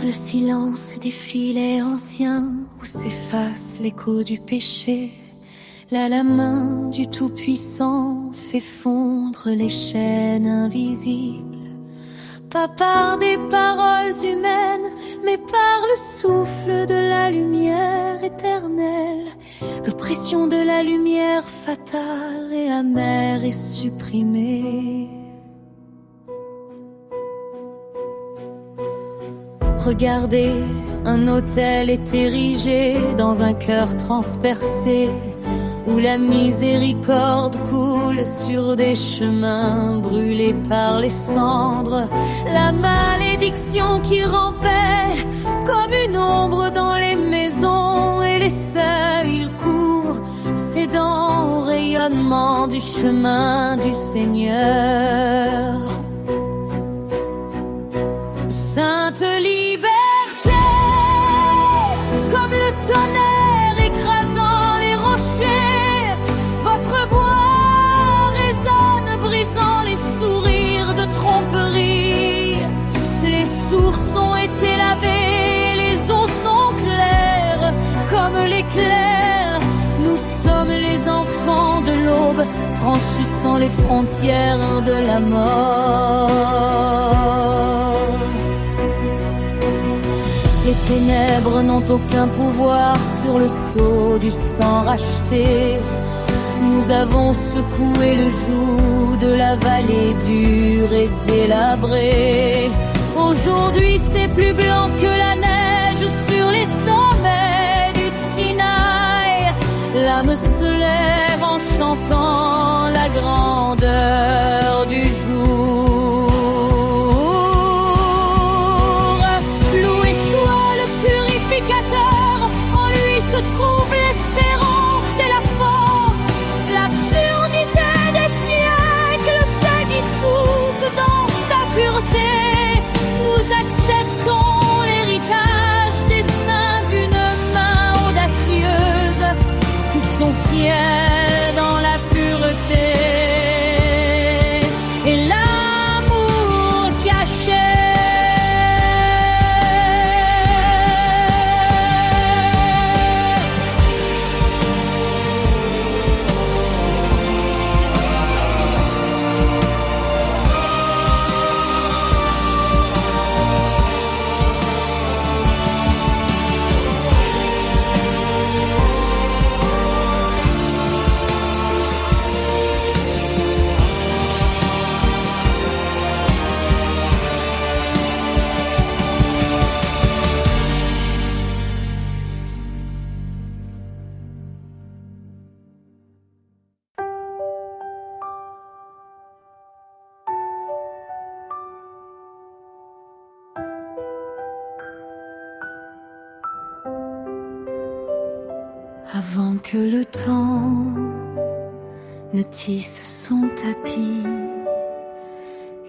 le silence des filets anciens où s'efface l'écho du péché. Là, la main du Tout-Puissant fait fondre les chaînes invisibles. Pas par des paroles humaines, mais par le souffle de la lumière éternelle. L'oppression de la lumière fatale et amère est supprimée. Regardez, un autel est érigé dans un cœur transpercé, où la miséricorde coule sur des chemins brûlés par les cendres. La malédiction qui rampait comme une ombre dans les maisons et les seuils, il court, cédant au rayonnement du chemin du Seigneur. Sainte liberté, comme le tonnerre écrasant les rochers, votre voix résonne, brisant les sourires de tromperie. Les sources ont été lavées, les eaux sont claires comme l'éclair. Nous sommes les enfants de l'aube, franchissant les frontières de la mort. Les ténèbres n'ont aucun pouvoir sur le sceau du sang racheté. Nous avons secoué le joug de la vallée dure et délabrée. Aujourd'hui c'est plus blanc que la neige sur les sommets du Sinaï. L'âme se lève en chantant la grandeur du jour. En lui se trouve l'espérance et la force. L'absurdité des siècles s'est dissoute dans sa pureté. Nous acceptons l'héritage des saints d'une main audacieuse, sous son ciel dans la pureté. Et l'amour caché. Avant que le temps ne tisse son tapis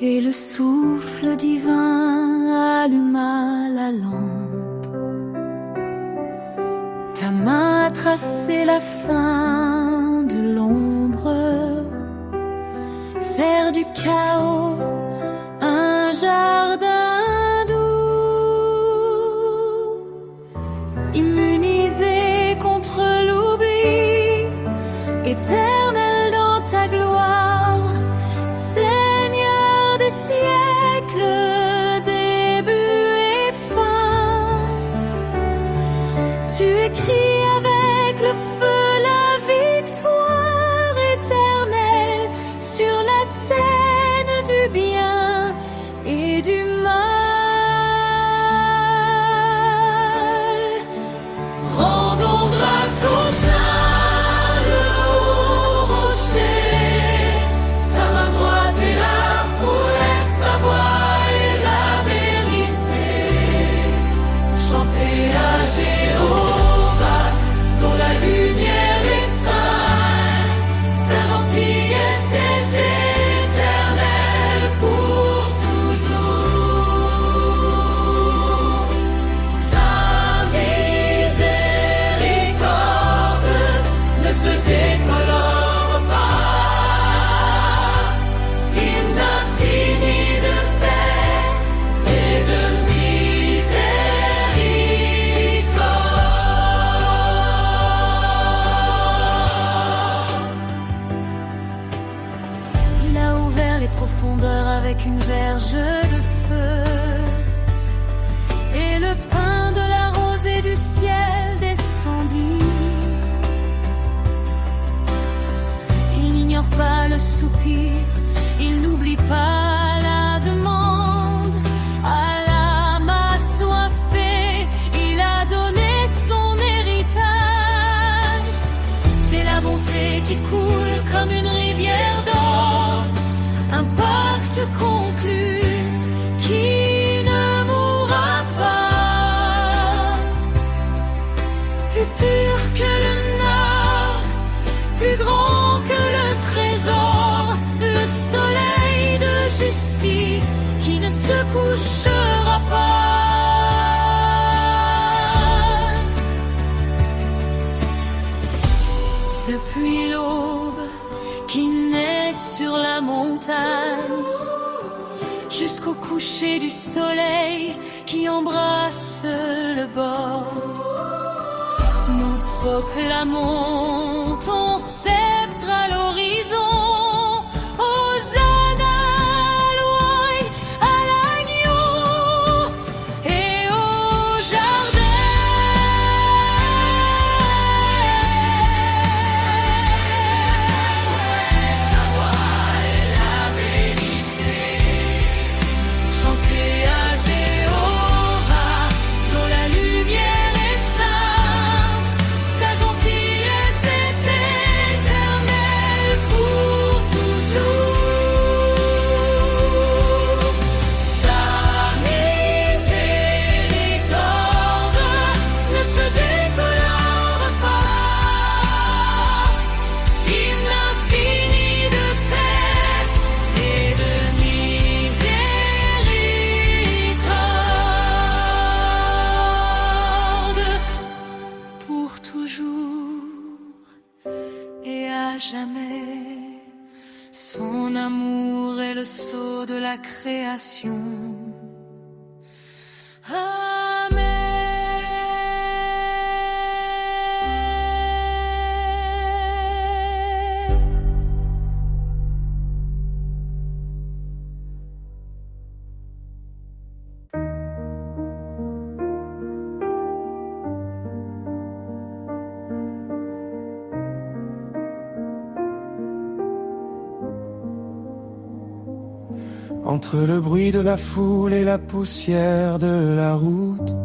et le souffle divin alluma la lampe, ta main a tracé la fin de l'ombre, faire du chaos un jardin doux, immunisé contre l'oubli, éternel dans ta gloire, Seigneur des siècles, début et fin. Tu écris avec le feu la victoire éternelle sur la scène du bien et du mal. profondeurs avec une verge de feu. Et le pain de la rosée du ciel descendit. Il n'ignore pas le soupir, il n'oublie pas la demande. À l'âme assoiffée, il a donné son héritage. C'est la bonté qui coule comme une rivière d'or, un pacte conclu qui ne mourra pas. Plus pur que le nord, plus grand que le trésor, le soleil de justice qui ne se couchera pas. Depuis l'aube qui naît sur la montagne, jusqu'au coucher du soleil qui embrasse le bord, nous proclamons ton sceptre à l'horizon. Hosanna, louange à l'agneau et au jardin. Sa voix est la vérité. Chantez à Jéhovah, dont la lumière est sainte. Sa gentillesse est éternelle pour toujours. Sa miséricorde ne se décolore pas. Hymne infini de paix et de miséricorde pour toujours et à jamais. Son amour est le sceau de la création. Amen. Entre le bruit de la foule et la poussière de la route,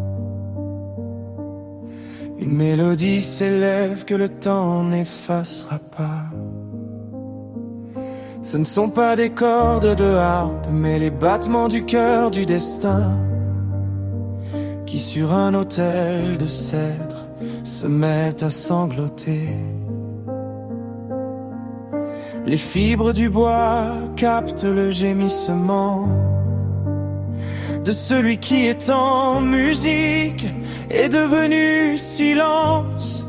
une mélodie s'élève que le temps n'effacera pas. Ce ne sont pas des cordes de harpe, mais les battements du cœur du destin, qui sur un autel de cèdre se mettent à sangloter. Les fibres du bois captent le gémissement de celui qui est en musique est devenu silence.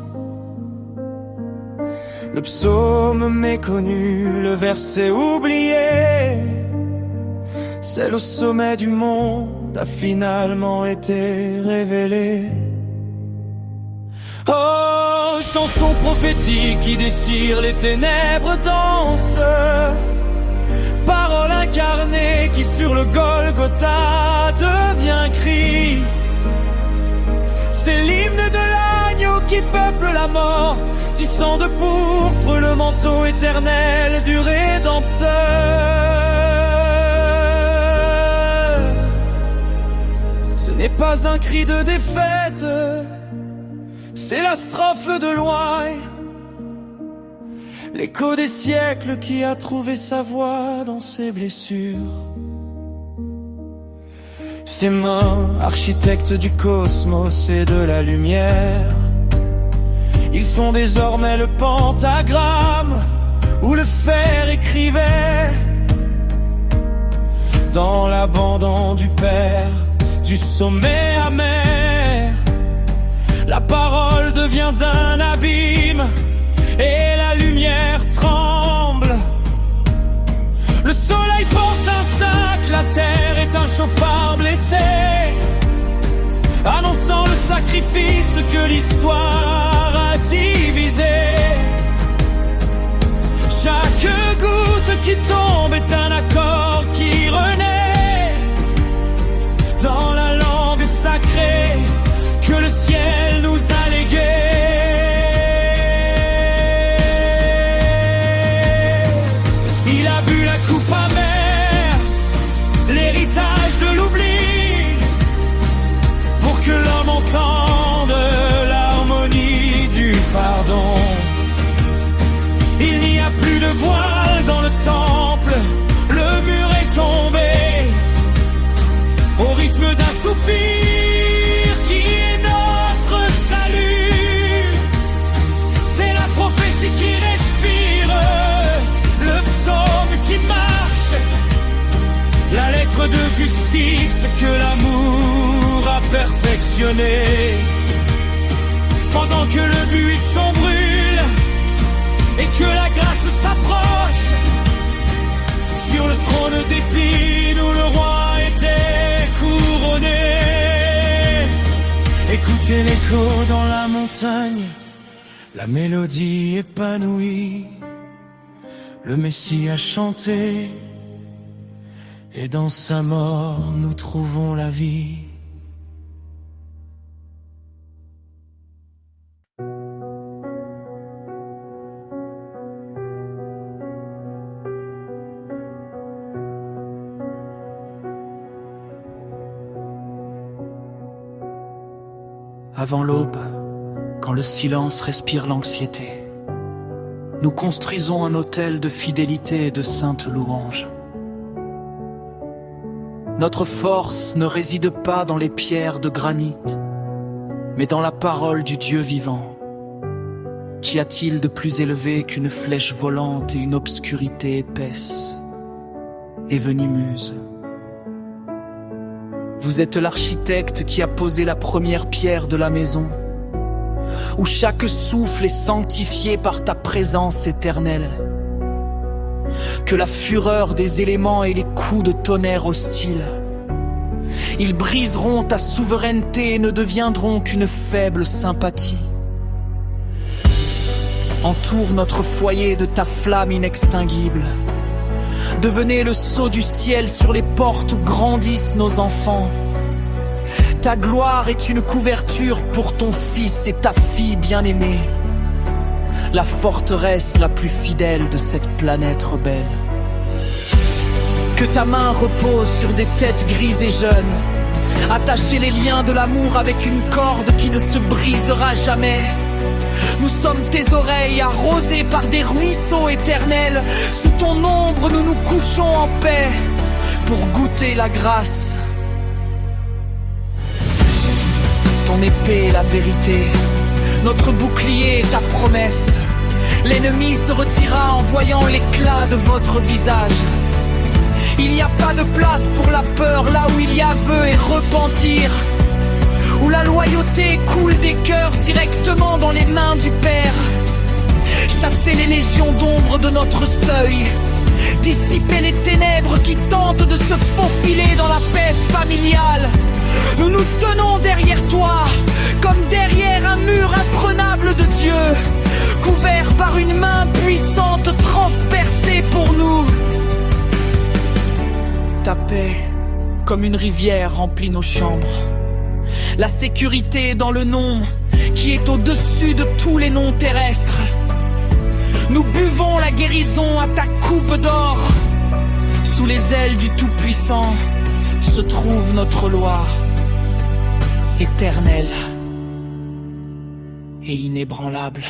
Le psaume méconnu, le verset oublié, celle au sommet du monde a finalement été révélée. Oh, chanson prophétique qui déchire les ténèbres danse, parole incarnée qui sur le Golgotha devient cri. C'est l'hymne de l'agneau qui peuple la mort, tissant de pourpre le manteau éternel du Rédempteur. Ce n'est pas un cri de défaite, c'est la strophe de loin, l'écho des siècles qui a trouvé sa voix dans ses blessures. Ses mains, architectes du cosmos et de la lumière, ils sont désormais le pentagramme où le fer écrivait. Dans l'abandon du Père, du sommet amer, la parole devient d'un abîme et la lumière tremble. Le soleil porte un sac, la terre est un chauffard blessé, annonçant le sacrifice que l'histoire a divisé. Chaque goutte qui tombe est un accord justice que l'amour a perfectionné. Pendant que le buisson brûle et que la grâce s'approche, sur le trône d'épines où le roi était couronné. Écoutez l'écho dans la montagne, la mélodie épanouie. Le Messie a chanté, et dans sa mort nous trouvons la vie. Avant l'aube, quand le silence respire l'anxiété, nous construisons un autel de fidélité et de sainte louange. Notre force ne réside pas dans les pierres de granit, mais dans la parole du Dieu vivant. Qu'y a-t-il de plus élevé qu'une flèche volante et une obscurité épaisse et venimeuse? Vous êtes l'architecte qui a posé la première pierre de la maison, où chaque souffle est sanctifié par ta présence éternelle. Que la fureur des éléments et les coups de tonnerre hostiles, ils briseront ta souveraineté et ne deviendront qu'une faible sympathie. Entoure notre foyer de ta flamme inextinguible. Devenez le sceau du ciel sur les portes où grandissent nos enfants. Ta gloire est une couverture pour ton fils et ta fille bien-aimée, la forteresse la plus fidèle de cette planète rebelle. Que ta main repose sur des têtes grises et jeunes. Attachez les liens de l'amour avec une corde qui ne se brisera jamais. Nous sommes tes oreilles arrosées par des ruisseaux éternels. Sous ton ombre nous nous couchons en paix pour goûter la grâce. Ton épée est la vérité, notre bouclier est ta promesse. L'ennemi se retira en voyant l'éclat de votre visage. Il n'y a pas de place pour la peur là où il y a aveu et repentir, où la loyauté coule des cœurs directement dans les mains du Père. Chassez les légions d'ombre de notre seuil, dissiper les ténèbres qui tentent de se faufiler dans la paix familiale. Nous nous tenons derrière toi, comme derrière un mur imprenable de Dieu, couvert par une main puissante transpercée pour nous. Ta paix, comme une rivière, remplit nos chambres. La sécurité dans le nom qui est au-dessus de tous les noms terrestres. Nous buvons la guérison à ta coupe d'or. Sous les ailes du Tout-Puissant se trouve notre loi éternelle et inébranlable.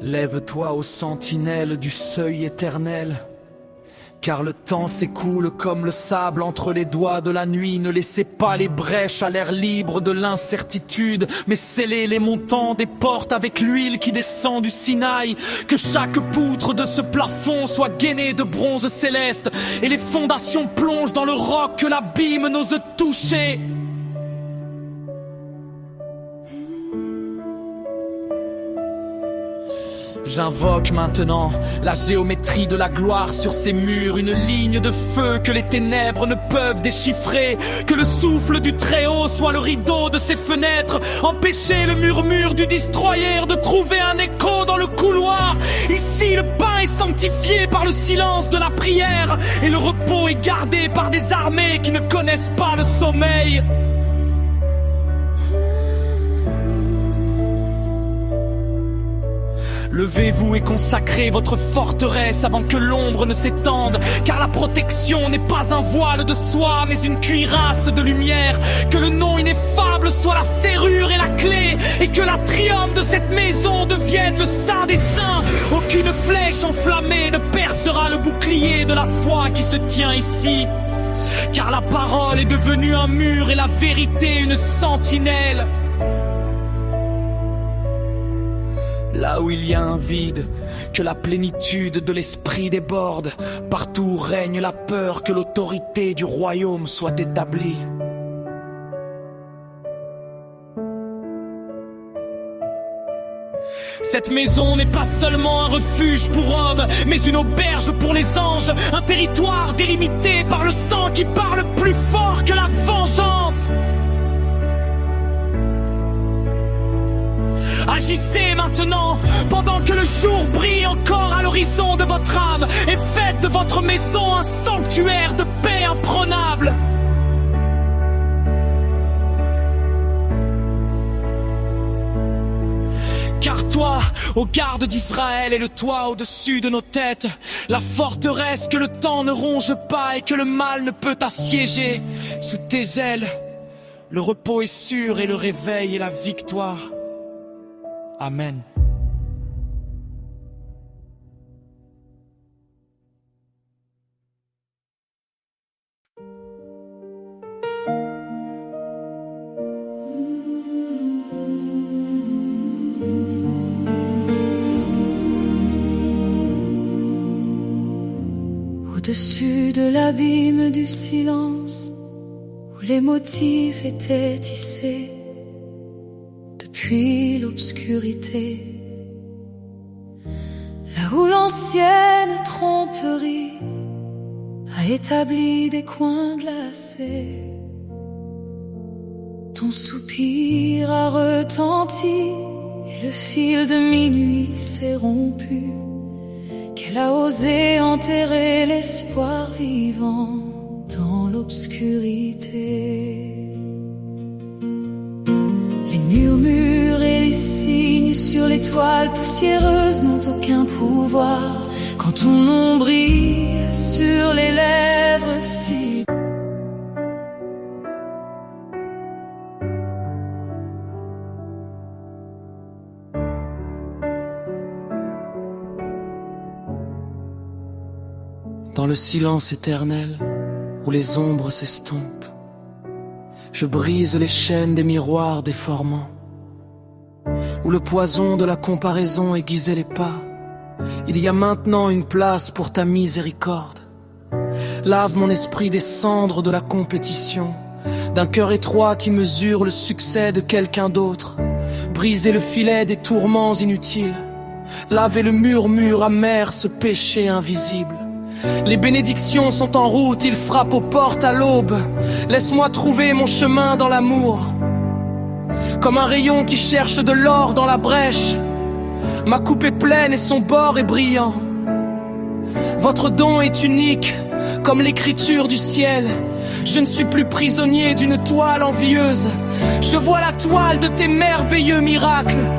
Lève-toi ô sentinelle du seuil éternel, car le temps s'écoule comme le sable entre les doigts de la nuit. Ne laissez pas les brèches à l'air libre de l'incertitude, mais scellez les montants des portes avec l'huile qui descend du Sinaï. Que chaque poutre de ce plafond soit gainée de bronze céleste, et les fondations plongent dans le roc que l'abîme n'ose toucher. J'invoque maintenant la géométrie de la gloire sur ces murs, une ligne de feu que les ténèbres ne peuvent déchiffrer. Que le souffle du Très-Haut soit le rideau de ses fenêtres, empêcher le murmure du destroyer de trouver un écho dans le couloir. Ici le pain est sanctifié par le silence de la prière, et le repos est gardé par des armées qui ne connaissent pas le sommeil. Levez-vous et consacrez votre forteresse avant que l'ombre ne s'étende, car la protection n'est pas un voile de soie, mais une cuirasse de lumière. Que le nom ineffable soit la serrure et la clé, et que la triomphe de cette maison devienne le saint des saints. Aucune flèche enflammée ne percera le bouclier de la foi qui se tient ici, car la parole est devenue un mur et la vérité une sentinelle. Là où il y a un vide, que la plénitude de l'esprit déborde. Partout où règne la peur, que l'autorité du royaume soit établie. Cette maison n'est pas seulement un refuge pour hommes, mais une auberge pour les anges. Un territoire délimité par le sang qui parle plus fort que la vengeance. Agissez maintenant, pendant que le jour brille encore à l'horizon de votre âme, et faites de votre maison un sanctuaire de paix imprenable. Car toi, ô garde d'Israël, est le toit au-dessus de nos têtes, la forteresse que le temps ne ronge pas et que le mal ne peut assiéger. Sous tes ailes, le repos est sûr et le réveil est la victoire. Amen. Au-dessus de l'abîme du silence, où les motifs étaient tissés, depuis l'obscurité, là où l'ancienne tromperie a établi des coins glacés, ton soupir a retenti et le fil de minuit s'est rompu, qu'elle a osé enterrer l'espoir vivant dans l'obscurité. Les murmures et les signes sur les toiles poussiéreuses n'ont aucun pouvoir quand ton nom brille sur les lèvres fines. Dans le silence éternel où les ombres s'estompent, je brise les chaînes des miroirs déformants, où le poison de la comparaison aiguisait les pas. Il y a maintenant une place pour ta miséricorde. Lave mon esprit des cendres de la compétition, d'un cœur étroit qui mesure le succès de quelqu'un d'autre. Brisez le filet des tourments inutiles, lavez le murmure amer, ce péché invisible. Les bénédictions sont en route, ils frappent aux portes à l'aube. Laisse-moi trouver mon chemin dans l'amour, comme un rayon qui cherche de l'or dans la brèche. Ma coupe est pleine et son bord est brillant. Votre don est unique, comme l'écriture du ciel. Je ne suis plus prisonnier d'une toile envieuse. Je vois la toile de tes merveilleux miracles.